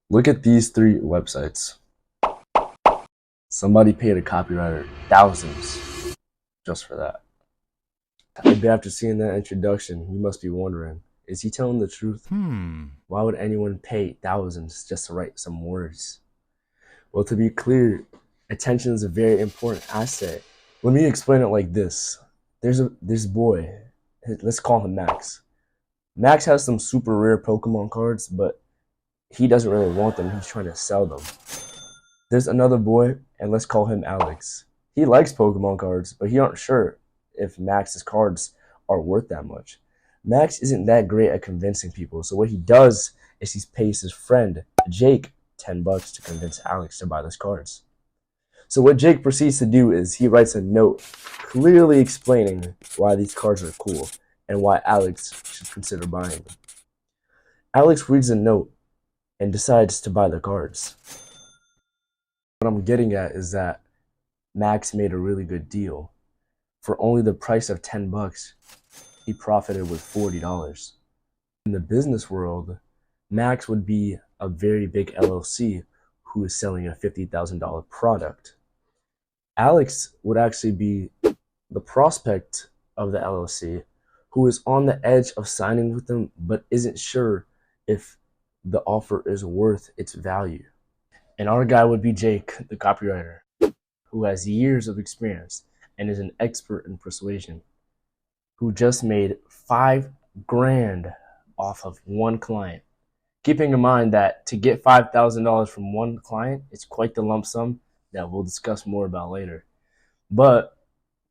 Look at these three websites. Somebody paid a copywriter thousands just for that. Maybe after seeing that introduction, you must be wondering, is he telling the truth? Why would anyone pay thousands just to write some words? Well, to be clear, attention is a very important asset. Let me explain it like this. There's a boy, let's call him Max. Max has some super rare Pokemon cards, but he doesn't really want them. He's trying to sell them. There's another boy, and let's call him Alex. He likes Pokemon cards, but he aren't sure if Max's cards are worth that much. Max isn't that great at convincing people, so what he does is he pays his friend Jake $10 to convince Alex to buy those cards. So what Jake proceeds to do is he writes a note clearly explaining why these cards are cool and why Alex should consider buying them. Alex reads the note and decides to buy the cards. What I'm getting at is that Max made a really good deal. For only the price of $10, he profited with $40. In the business world, Max would be a very big LLC who is selling a $50,000 product. Alex would actually be the prospect of the LLC who is on the edge of signing with them but isn't sure if the offer is worth its value. And our guy would be Jake, the copywriter, who has years of experience and is an expert in persuasion, who just made $5,000 off of one client. Keeping in mind that to get $5,000 from one client, it's quite the lump sum that we'll discuss more about later. But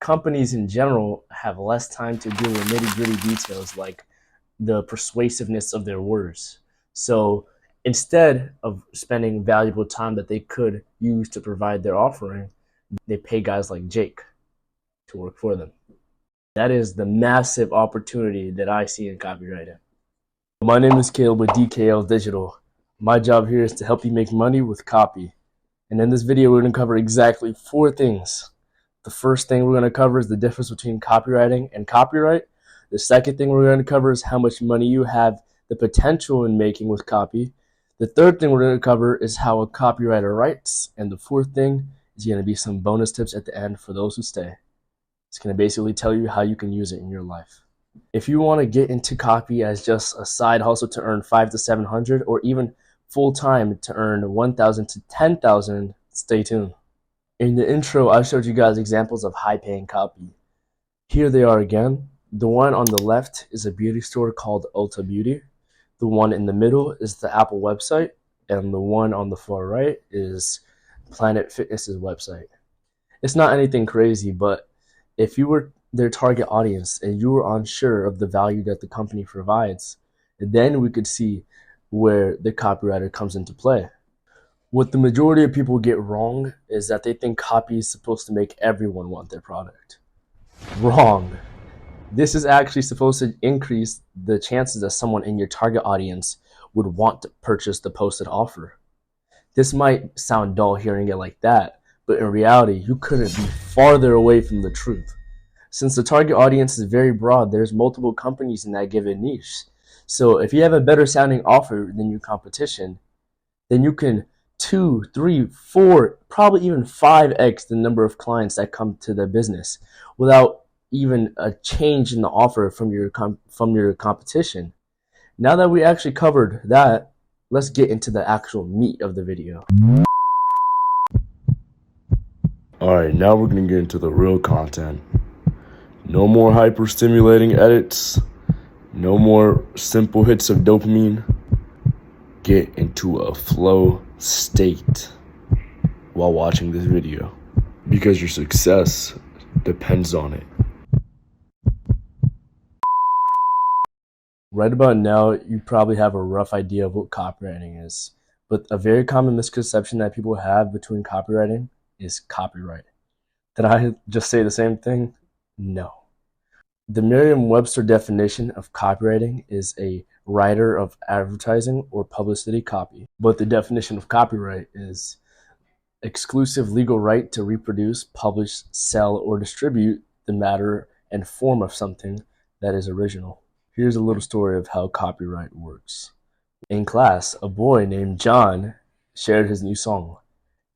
companies in general have less time to deal with nitty-gritty details like the persuasiveness of their words. So instead of spending valuable time that they could use to provide their offering, they pay guys like Jake to work for them. That is the massive opportunity that I see in copywriting. My name is Caleb with DKL Digital. My job here is to help you make money with copy. And in this video, we're going to cover exactly 4 things. The first thing we're going to cover is the difference between copywriting and copyright. The second thing we're going to cover is how much money you have the potential in making with copy. The third thing we're going to cover is how a copywriter writes. And the fourth thing is going to be some bonus tips at the end for those who stay. It's going to basically tell you how you can use it in your life. If you want to get into copy as just a side hustle to earn $500 to $700 or even full-time to earn $1,000 to $10,000, stay tuned. In the intro, I showed you guys examples of high-paying copy. Here they are again. The one on the left is a beauty store called Ulta Beauty. The one in the middle is the Apple website, and the one on the far right is Planet Fitness's website. It's not anything crazy, but if you were their target audience and you were unsure of the value that the company provides, then we could see where the copywriter comes into play. What the majority of people get wrong is that they think copy is supposed to make everyone want their product. Wrong. This is actually supposed to increase the chances that someone in your target audience would want to purchase the posted offer. This might sound dull hearing it like that, but in reality, you couldn't be farther away from the truth. Since the target audience is very broad, there's multiple companies in that given niche. So if you have a better sounding offer than your competition, then you can 2, 3, 4, probably even 5x the number of clients that come to the business without even a change in the offer from your competition. Now that we actually covered that, let's get into the actual meat of the video. Alright, now we're going to get into the real content. No more hyper-stimulating edits. No more simple hits of dopamine. Get into a flow state while watching this video, because your success depends on it. Right about now, you probably have a rough idea of what copywriting is, but a very common misconception that people have between copywriting is copyright. Did I just say the same thing? No. The Merriam-Webster definition of copywriting is a writer of advertising or publicity copy. But the definition of copyright is exclusive legal right to reproduce, publish, sell, or distribute the matter and form of something that is original. Here's a little story of how copyright works. In class, a boy named John shared his new song.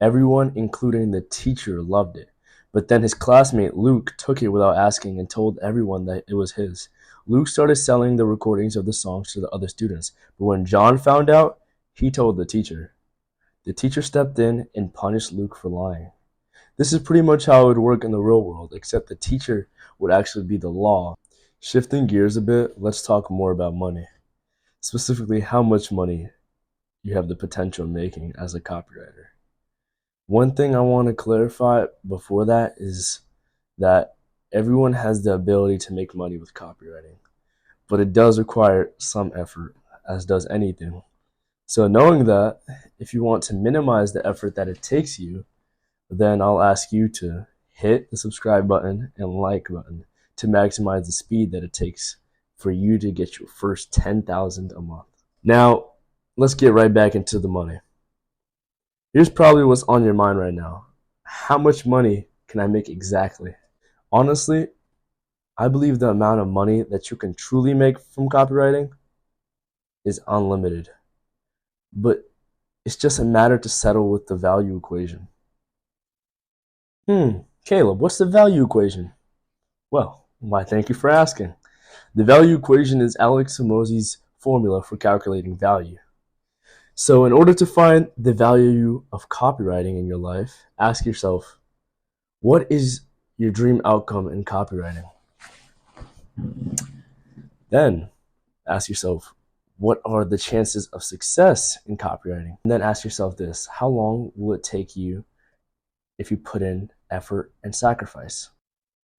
Everyone, including the teacher, loved it. But then his classmate Luke took it without asking and told everyone that it was his. Luke started selling the recordings of the songs to the other students. But when John found out, he told the teacher. The teacher stepped in and punished Luke for lying. This is pretty much how it would work in the real world, except the teacher would actually be the law. Shifting gears a bit, let's talk more about money. Specifically, how much money you have the potential of making as a copywriter. One thing I want to clarify before that is that everyone has the ability to make money with copywriting, but it does require some effort, as does anything. So knowing that, if you want to minimize the effort that it takes you, then I'll ask you to hit the subscribe button and like button to maximize the speed that it takes for you to get your first 10,000 a month. Now, let's get right back into the money. Here's probably what's on your mind right now. How much money can I make exactly? Honestly, I believe the amount of money that you can truly make from copywriting is unlimited. But it's just a matter to settle with the value equation. Caleb, what's the value equation? Well, why, thank you for asking. The value equation is Alex Hormozi's formula for calculating value. So in order to find the value of copywriting in your life, ask yourself, what is your dream outcome in copywriting? Then ask yourself, what are the chances of success in copywriting? And then ask yourself this, how long will it take you if you put in effort and sacrifice?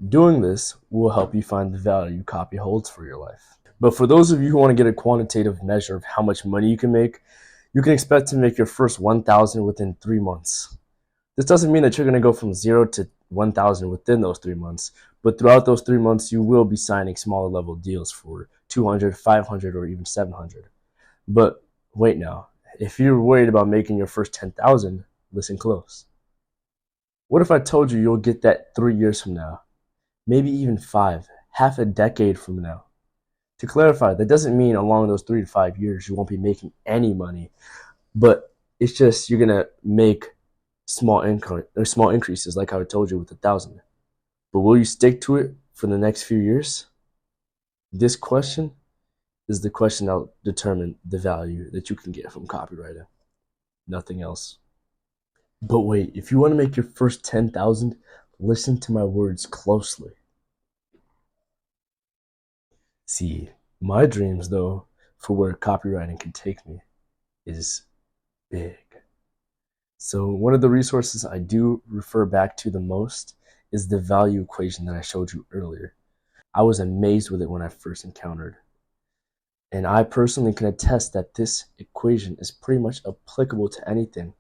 Doing this will help you find the value copy holds for your life. But for those of you who want to get a quantitative measure of how much money you can make, you can expect to make your first 1,000 within 3 months. This doesn't mean that you're going to go from 0 to 1,000 within those 3 months, but throughout those 3 months, you will be signing smaller level deals for 200, 500, or even 700. But wait now, if you're worried about making your first 10,000, listen close. What if I told you you'll get that 3 years from now? Maybe even 5, half a decade from now. To clarify, that doesn't mean along those 3 to 5 years you won't be making any money, but it's just you're gonna make small increases, like how I told you with 1,000. But will you stick to it for the next few years? This question is the question that'll determine the value that you can get from copywriting. Nothing else. But wait, if you want to make your first 10,000, listen to my words closely. See, my dreams, though, for where copywriting can take me is big. So one of the resources I do refer back to the most is the value equation that I showed you earlier. I was amazed with it when I first encountered. And I personally can attest that this equation is pretty much applicable to anything,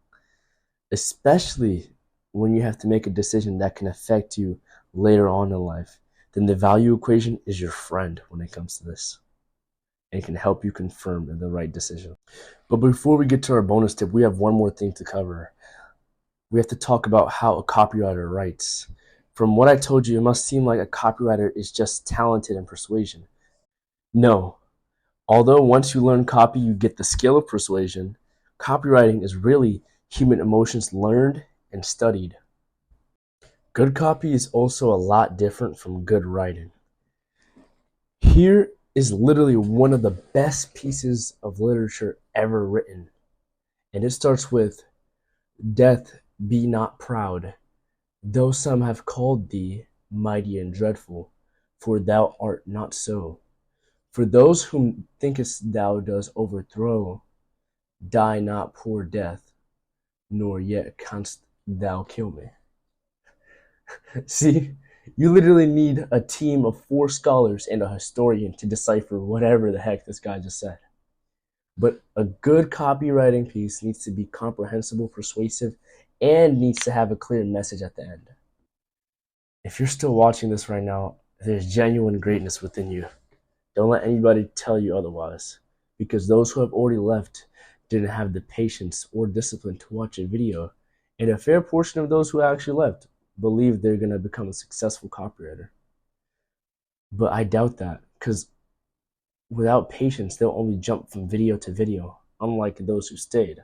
especially when you have to make a decision that can affect you later on in life. Then the value equation is your friend when it comes to this. And it can help you confirm the right decision. But before we get to our bonus tip, we have one more thing to cover. We have to talk about how a copywriter writes. From what I told you, it must seem like a copywriter is just talented in persuasion. No. Although once you learn copy, you get the skill of persuasion, copywriting is really human emotions learned and studied. Good copy is also a lot different from good writing. Here is literally one of the best pieces of literature ever written. And it starts with, "Death, be not proud, though some have called thee mighty and dreadful, for thou art not so. For those whom thinkest thou dost overthrow, die not poor death, nor yet canst thou kill me." See, you literally need a team of 4 scholars and a historian to decipher whatever the heck this guy just said. But a good copywriting piece needs to be comprehensible, persuasive, and needs to have a clear message at the end. If you're still watching this right now, there's genuine greatness within you. Don't let anybody tell you otherwise, because those who have already left didn't have the patience or discipline to watch a video, and a fair portion of those who actually left believe they're going to become a successful copywriter. But I doubt that, because without patience, they'll only jump from video to video, unlike those who stayed.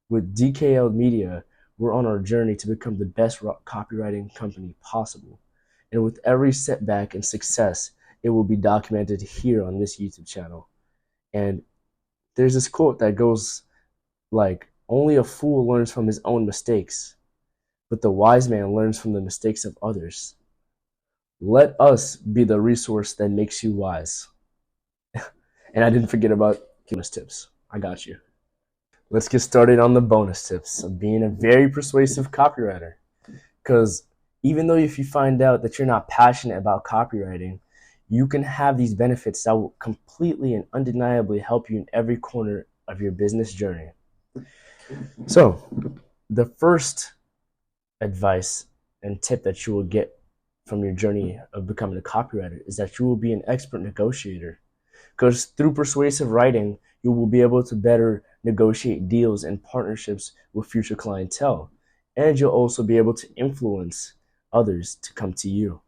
With DKL Media, we're on our journey to become the best copywriting company possible. And with every setback and success, it will be documented here on this YouTube channel. And there's this quote that goes like, only a fool learns from his own mistakes, but the wise man learns from the mistakes of others. Let us be the resource that makes you wise. And I didn't forget about bonus tips. I got you. Let's get started on the bonus tips of being a very persuasive copywriter. Because even though if you find out that you're not passionate about copywriting, you can have these benefits that will completely and undeniably help you in every corner of your business journey. So, the first advice and tip that you will get from your journey of becoming a copywriter is that you will be an expert negotiator. Because through persuasive writing, you will be able to better negotiate deals and partnerships with future clientele. And you'll also be able to influence others to come to you.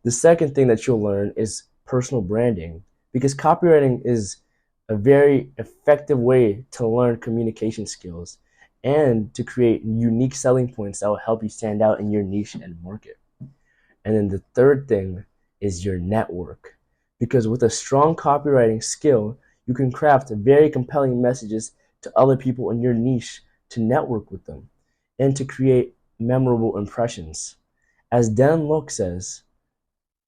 The second thing that you'll learn is personal branding, because copywriting is a very effective way to learn communication skills and to create unique selling points that will help you stand out in your niche and market. And then the third thing is your network, because with a strong copywriting skill, you can craft very compelling messages to other people in your niche to network with them and to create memorable impressions. As Dan Lok says,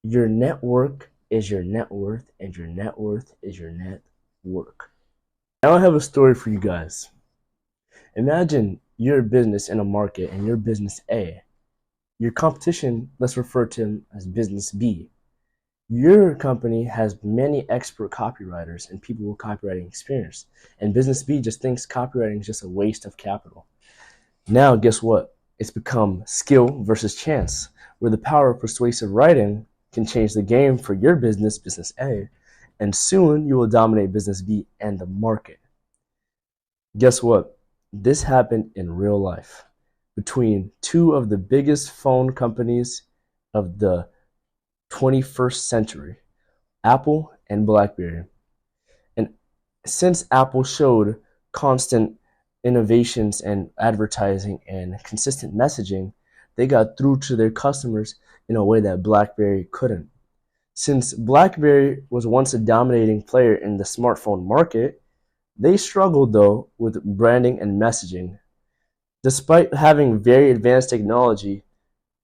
your network is your net worth, and your net worth is your net work. Now I have a story for you guys. Imagine you're a business in a market and you're business A. Your competition, let's refer to him as business B. Your company has many expert copywriters and people with copywriting experience. And business B just thinks copywriting is just a waste of capital. Now, guess what? It's become skill versus chance, where the power of persuasive writing can change the game for your business, business A, and soon you will dominate business B and the market. Guess what? This happened in real life between two of the biggest phone companies of the 21st century, Apple and BlackBerry. And since Apple showed constant innovations and advertising and consistent messaging, they got through to their customers in a way that BlackBerry couldn't. Since BlackBerry was once a dominating player in the smartphone market, they struggled though with branding and messaging. Despite having very advanced technology,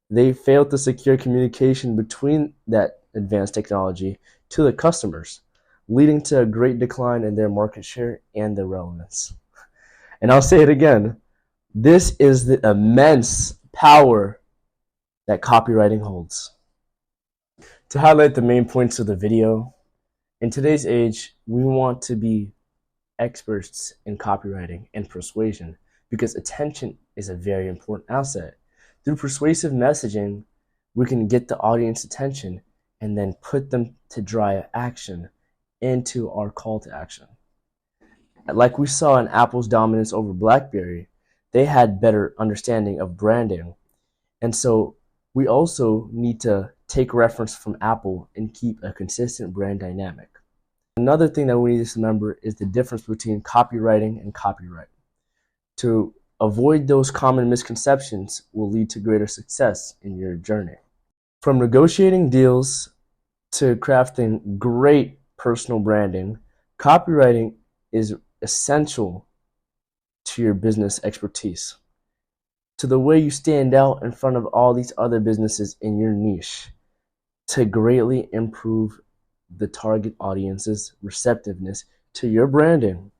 they failed to secure communication between that advanced technology to the customers, leading to a great decline in their market share and their relevance. And I'll say it again, this is the immense power that copywriting holds. To highlight the main points of the video, in today's age, we want to be experts in copywriting and persuasion because attention is a very important asset. Through persuasive messaging, we can get the audience attention and then put them to drive action into our call to action. Like we saw in Apple's dominance over BlackBerry, they had better understanding of branding. And so we also need to take reference from Apple and keep a consistent brand dynamic. Another thing that we need to remember is the difference between copywriting and copyright. To avoid those common misconceptions will lead to greater success in your journey. From negotiating deals to crafting great personal branding, copywriting is essential to your business expertise, to the way you stand out in front of all these other businesses in your niche, to greatly improve the target audience's receptiveness to your branding.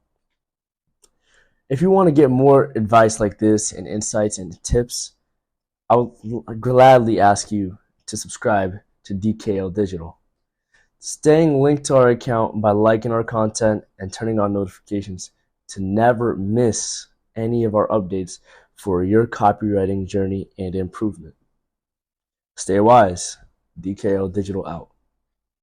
If you want to get more advice like this and insights and tips, I will gladly ask you to subscribe to DKL Digital. Staying linked to our account by liking our content and turning on notifications to never miss any of our updates for your copywriting journey and improvement. Stay wise. DKL Digital out.